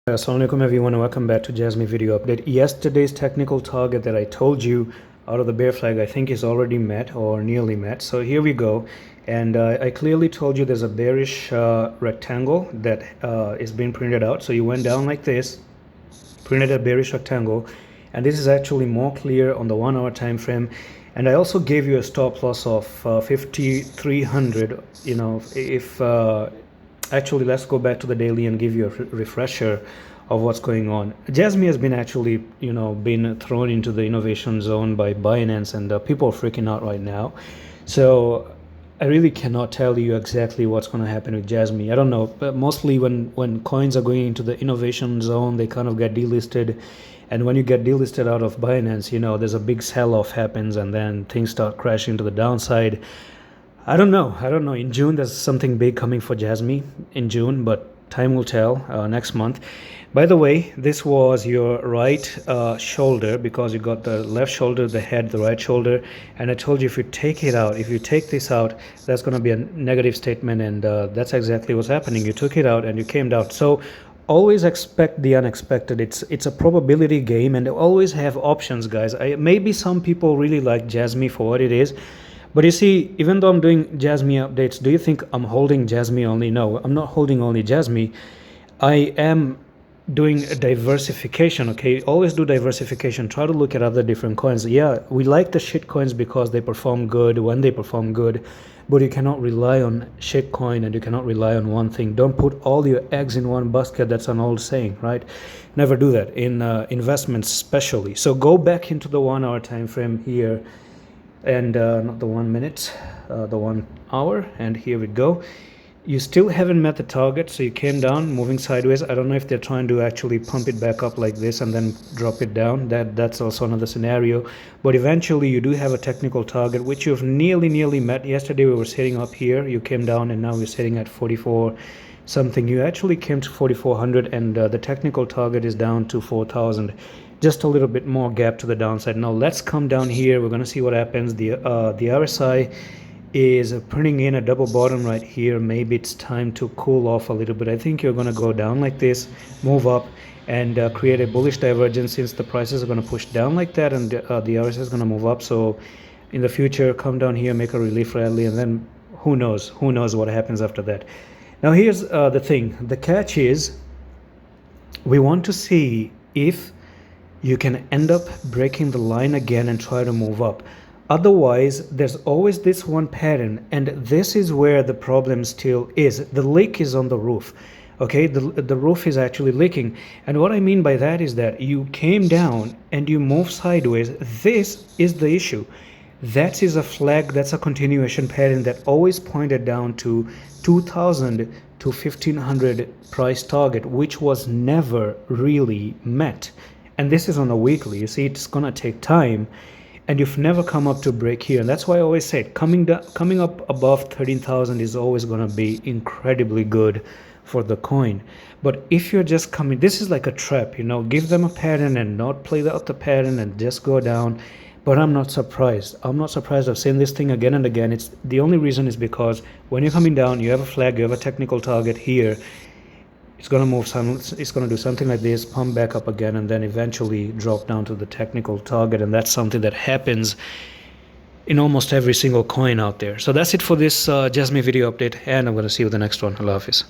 Assalamualaikum everyone, and welcome back to Jasmy video update. Yesterday's technical target that I told you out of the bear flag I think is already met or nearly met. So here we go, and I clearly told you there's a bearish rectangle that is being printed out. So you went down like this, printed a bearish rectangle, and this is actually more clear on the 1 hour time frame. And I also gave you a stop loss of 5300. You know, if actually, let's go back to the daily and give you a refresher of what's going on. Jasmy has been actually, been thrown into the innovation zone by Binance, and people are freaking out right now. So I really cannot tell you exactly what's going to happen with Jasmy. I don't know, but mostly when coins are going into the innovation zone, they kind of get delisted. And when you get delisted out of Binance, there's a big sell-off happens, and then things start crashing to the downside. I don't know. In June, there's something big coming for Jasmy in June, but time will tell next month. By the way, this was your right shoulder, because you got the left shoulder, the head, the right shoulder. And I told you if you take it out, if you take this out, that's going to be a negative statement. And that's exactly what's happening. You took it out and you came down. So always expect the unexpected. It's a probability game, and they always have options, guys. Maybe some people really like Jasmy for what it is. But you see, even though I'm doing Jasmy updates, do you think I'm holding Jasmy only? No, I'm not holding only Jasmy. I am doing a diversification, okay? Always do diversification. Try to look at other different coins. Yeah, we like the shit coins because they perform good when they perform good, but you cannot rely on shit coin, and you cannot rely on one thing. Don't put all your eggs in one basket. That's an old saying, right? Never do that in investments especially. So go back into the 1 hour time frame here, and not the 1 minute, the 1 hour, and here we go. You still haven't met the target, so you came down moving sideways. I don't know if they're trying to actually pump it back up like this and then drop it down. That's also another scenario, but eventually you do have a technical target which you've nearly met. Yesterday we were sitting up here, you came down, and now we're sitting at 44 something. You actually came to 4400, and the technical target is down to 4000. Just a little bit more gap to the downside. Now let's come down here. We're going to see what happens. The RSI is printing in a double bottom right here. Maybe it's time to cool off a little bit. I think you're going to go down like this, move up, and create a bullish divergence, since the prices are going to push down like that, and the RSI is going to move up. So in the future, come down here, make a relief rally, and then who knows what happens after that. Now here's the thing. The catch is, we want to see if you can end up breaking the line again and try to move up. Otherwise, there's always this one pattern, and this is where the problem still is. The leak is on the roof, okay? The roof is actually leaking, and what I mean by that is that you came down and you moved sideways. This is the issue. That is a flag. That's a continuation pattern that always pointed down to 2000 to 1500 price target, which was never really met. And this is on a weekly. You see, it's gonna take time, and you've never come up to break here. And that's why I always said coming up above 13,000 is always gonna be incredibly good for the coin. But if you're just coming, this is like a trap, give them a pattern and not play out the pattern and just go down. But I'm not surprised. I've seen this thing again and again. It's the only reason is because when you're coming down, you have a flag, you have a technical target here. It's going to move it's going to do something like this, pump back up again, and then eventually drop down to the technical target. And that's something that happens in almost every single coin out there. So that's it for this Jasmy video update, and I'm going to see you with the next one. Allah Hafiz.